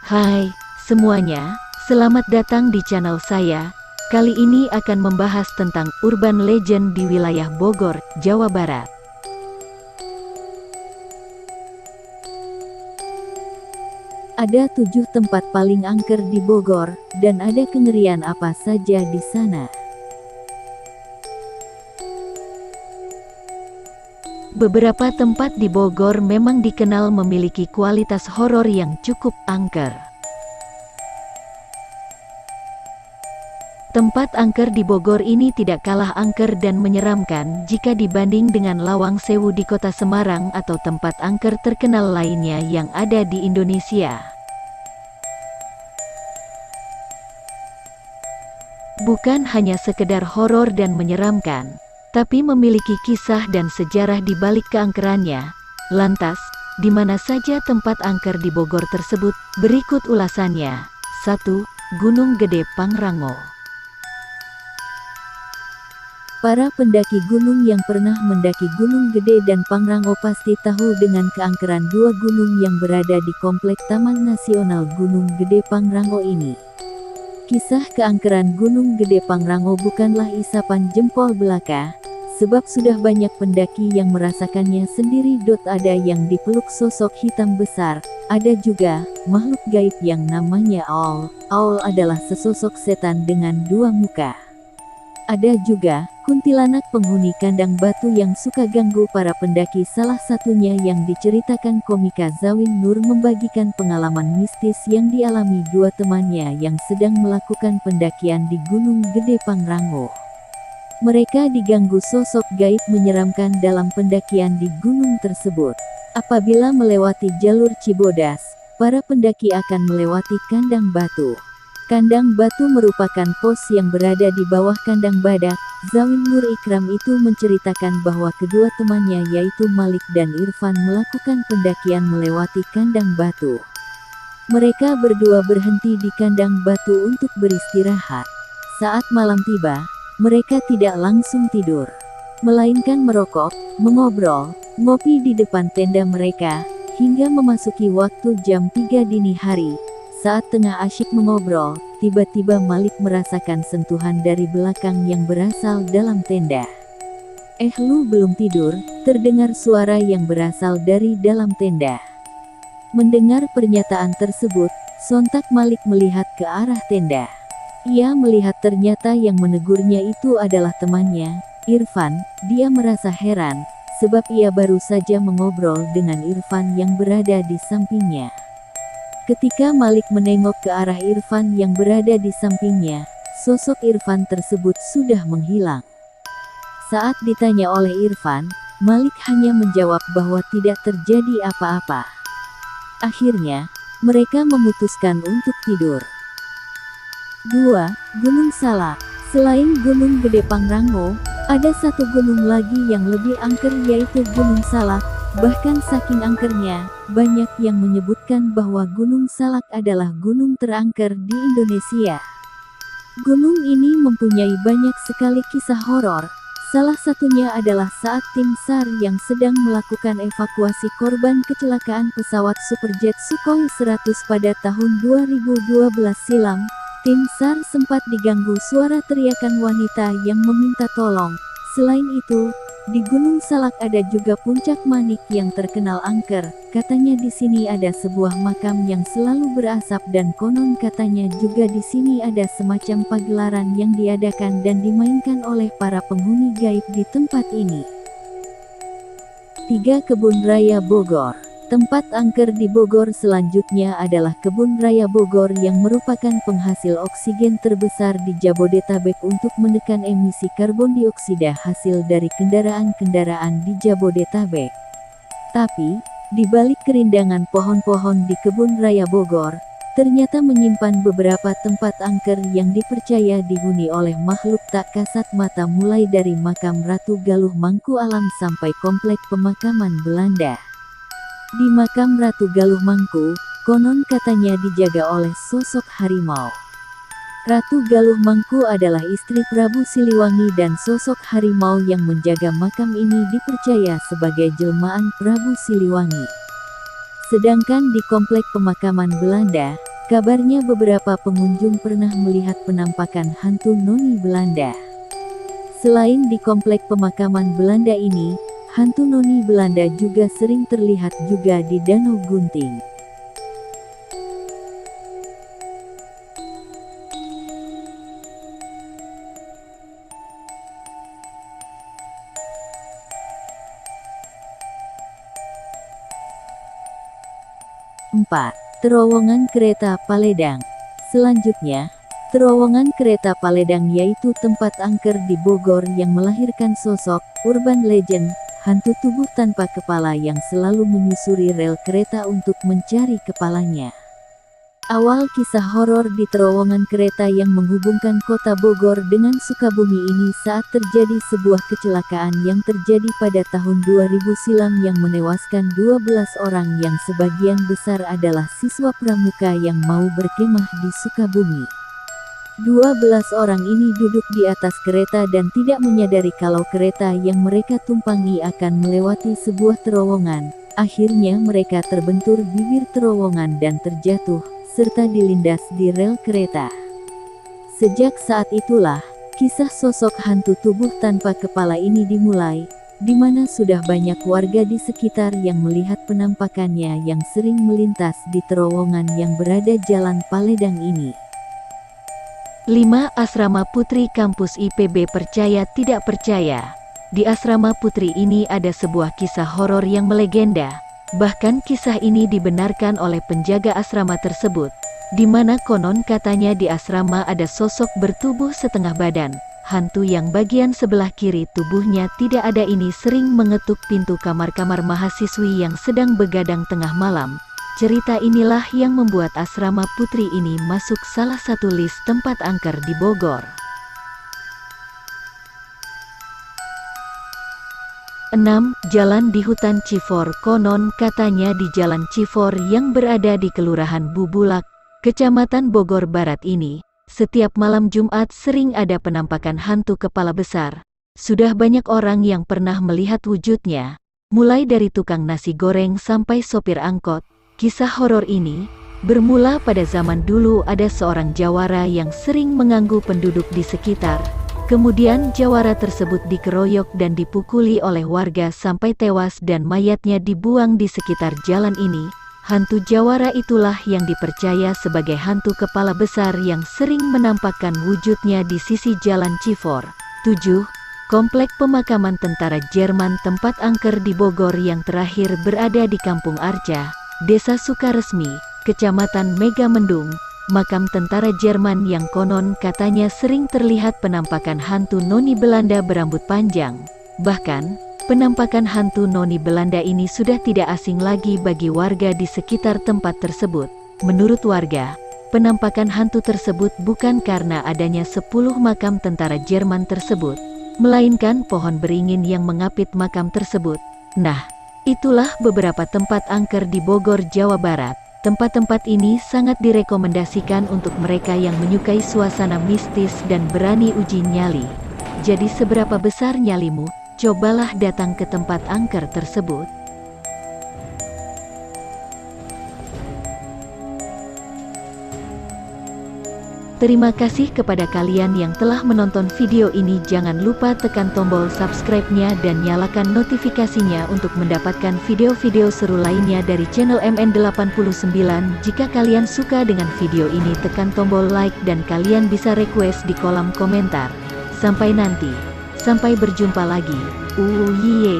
Hai semuanya, selamat datang di channel saya. Kali ini akan membahas tentang urban legend di wilayah Bogor, Jawa Barat. Ada 7 tempat paling angker di Bogor, dan ada kengerian apa saja di sana. Beberapa tempat di Bogor memang dikenal memiliki kualitas horor yang cukup angker. Tempat angker di Bogor ini tidak kalah angker dan menyeramkan jika dibanding dengan Lawang Sewu di kota Semarang atau tempat angker terkenal lainnya yang ada di Indonesia. Bukan hanya sekedar horor dan menyeramkan, tapi memiliki kisah dan sejarah di balik keangkerannya. Lantas, di mana saja tempat angker di Bogor tersebut? Berikut ulasannya. 1. Gunung Gede Pangrango. Para pendaki gunung yang pernah mendaki Gunung Gede dan Pangrango pasti tahu dengan keangkeran dua gunung yang berada di komplek Taman Nasional Gunung Gede Pangrango ini. Kisah keangkeran Gunung Gede Pangrango bukanlah isapan jempol belaka, sebab sudah banyak pendaki yang merasakannya sendiri. Ada yang dipeluk sosok hitam besar, ada juga makhluk gaib yang namanya Aul. Aul adalah sesosok setan dengan dua muka. Ada juga kuntilanak penghuni kandang batu yang suka ganggu para pendaki. Salah satunya yang diceritakan komika Zawin Nur membagikan pengalaman mistis yang dialami dua temannya yang sedang melakukan pendakian di Gunung Gede Pangrango. Mereka diganggu sosok gaib menyeramkan dalam pendakian di gunung tersebut. Apabila melewati jalur Cibodas, para pendaki akan melewati kandang batu. Kandang batu merupakan pos yang berada di bawah kandang badak. Zawin Nur Ikram itu menceritakan bahwa kedua temannya yaitu Malik dan Irfan melakukan pendakian melewati kandang batu. Mereka berdua berhenti di kandang batu untuk beristirahat. Saat malam tiba, mereka tidak langsung tidur, melainkan merokok, mengobrol, ngopi di depan tenda mereka, hingga memasuki waktu jam 3 dini hari. Saat tengah asyik mengobrol, tiba-tiba Malik merasakan sentuhan dari belakang yang berasal dalam tenda. Lu belum tidur?" terdengar suara yang berasal dari dalam tenda. Mendengar pernyataan tersebut, sontak Malik melihat ke arah tenda. Ia melihat ternyata yang menegurnya itu adalah temannya, Irfan. Dia merasa heran, sebab ia baru saja mengobrol dengan Irfan yang berada di sampingnya. Ketika Malik menengok ke arah Irfan yang berada di sampingnya, sosok Irfan tersebut sudah menghilang. Saat ditanya oleh Irfan, Malik hanya menjawab bahwa tidak terjadi apa-apa. Akhirnya, mereka memutuskan untuk tidur. 2. Gunung Salak. Selain Gunung Gede Pangrango, ada satu gunung lagi yang lebih angker yaitu Gunung Salak. Bahkan saking angkernya, banyak yang menyebutkan bahwa Gunung Salak adalah gunung terangker di Indonesia. Gunung ini mempunyai banyak sekali kisah horor. Salah satunya adalah saat tim SAR yang sedang melakukan evakuasi korban kecelakaan pesawat Superjet Sukhoi 100 pada tahun 2012 silam. Tim SAR sempat diganggu suara teriakan wanita yang meminta tolong. Selain itu, di Gunung Salak ada juga Puncak Manik yang terkenal angker. Katanya di sini ada sebuah makam yang selalu berasap dan konon katanya juga di sini ada semacam pagelaran yang diadakan dan dimainkan oleh para penghuni gaib di tempat ini. 3. Kebun Raya Bogor. Tempat angker di Bogor selanjutnya adalah Kebun Raya Bogor yang merupakan penghasil oksigen terbesar di Jabodetabek untuk menekan emisi karbon dioksida hasil dari kendaraan-kendaraan di Jabodetabek. Tapi, di balik kerindangan pohon-pohon di Kebun Raya Bogor, ternyata menyimpan beberapa tempat angker yang dipercaya dihuni oleh makhluk tak kasat mata, mulai dari makam Ratu Galuh Mangku Alam sampai komplek pemakaman Belanda. Di makam Ratu Galuh Mangku, konon katanya dijaga oleh sosok harimau. Ratu Galuh Mangku adalah istri Prabu Siliwangi dan sosok harimau yang menjaga makam ini dipercaya sebagai jelmaan Prabu Siliwangi. Sedangkan di komplek pemakaman Belanda, Kabarnya beberapa pengunjung pernah melihat penampakan hantu noni Belanda. Selain di komplek pemakaman Belanda ini, hantu noni Belanda juga sering terlihat juga di Danau Gunting. Terowongan kereta Paledang. Selanjutnya, terowongan kereta Paledang yaitu tempat angker di Bogor yang melahirkan sosok urban legend, hantu tubuh tanpa kepala yang selalu menyusuri rel kereta untuk mencari kepalanya. Awal kisah horor di terowongan kereta yang menghubungkan kota Bogor dengan Sukabumi ini saat terjadi sebuah kecelakaan yang terjadi pada tahun 2000 silam yang menewaskan 12 orang yang sebagian besar adalah siswa pramuka yang mau berkemah di Sukabumi. 12 orang ini duduk di atas kereta dan tidak menyadari kalau kereta yang mereka tumpangi akan melewati sebuah terowongan. Akhirnya mereka terbentur bibir terowongan dan terjatuh, serta dilindas di rel kereta. Sejak saat itulah, kisah sosok hantu tubuh tanpa kepala ini dimulai, di mana sudah banyak warga di sekitar yang melihat penampakannya yang sering melintas di terowongan yang berada Jalan Paledang ini. 5. Asrama Putri Kampus IPB percaya tidak percaya. Di asrama putri ini ada sebuah kisah horor yang melegenda. Bahkan kisah ini dibenarkan oleh penjaga asrama tersebut, di mana konon katanya di asrama ada sosok bertubuh setengah badan, hantu yang bagian sebelah kiri tubuhnya tidak ada ini sering mengetuk pintu kamar-kamar mahasiswi yang sedang begadang tengah malam. Cerita inilah yang membuat asrama putri ini masuk salah satu list tempat angker di Bogor. 6. Jalan di hutan Cifor. Konon katanya di Jalan Cifor yang berada di Kelurahan Bubulak, Kecamatan Bogor Barat ini, setiap malam Jumat sering ada penampakan hantu kepala besar. Sudah banyak orang yang pernah melihat wujudnya, mulai dari tukang nasi goreng sampai sopir angkot. Kisah horor ini bermula pada zaman dulu ada seorang jawara yang sering mengganggu penduduk di sekitar. Kemudian jawara tersebut dikeroyok dan dipukuli oleh warga sampai tewas dan mayatnya dibuang di sekitar jalan ini. Hantu jawara itulah yang dipercaya sebagai hantu kepala besar yang sering menampakkan wujudnya di sisi Jalan Cifor. 7. Komplek pemakaman tentara Jerman tempat angker di Bogor yang terakhir berada di Kampung Arca, Desa Sukaresmi, Kecamatan Megamendung. Makam tentara Jerman yang konon katanya sering terlihat penampakan hantu noni Belanda berambut panjang. Bahkan, penampakan hantu noni Belanda ini sudah tidak asing lagi bagi warga di sekitar tempat tersebut. Menurut warga, penampakan hantu tersebut bukan karena adanya 10 makam tentara Jerman tersebut, melainkan pohon beringin yang mengapit makam tersebut. Nah, itulah beberapa tempat angker di Bogor, Jawa Barat. Tempat-tempat ini sangat direkomendasikan untuk mereka yang menyukai suasana mistis dan berani uji nyali. Jadi seberapa besar nyalimu, cobalah datang ke tempat angker tersebut. Terima kasih kepada kalian yang telah menonton video ini. Jangan lupa tekan tombol subscribe-nya dan nyalakan notifikasinya untuk mendapatkan video-video seru lainnya dari channel MN89. Jika kalian suka dengan video ini, tekan tombol like dan kalian bisa request di kolom komentar. Sampai nanti, sampai berjumpa lagi. Yeay.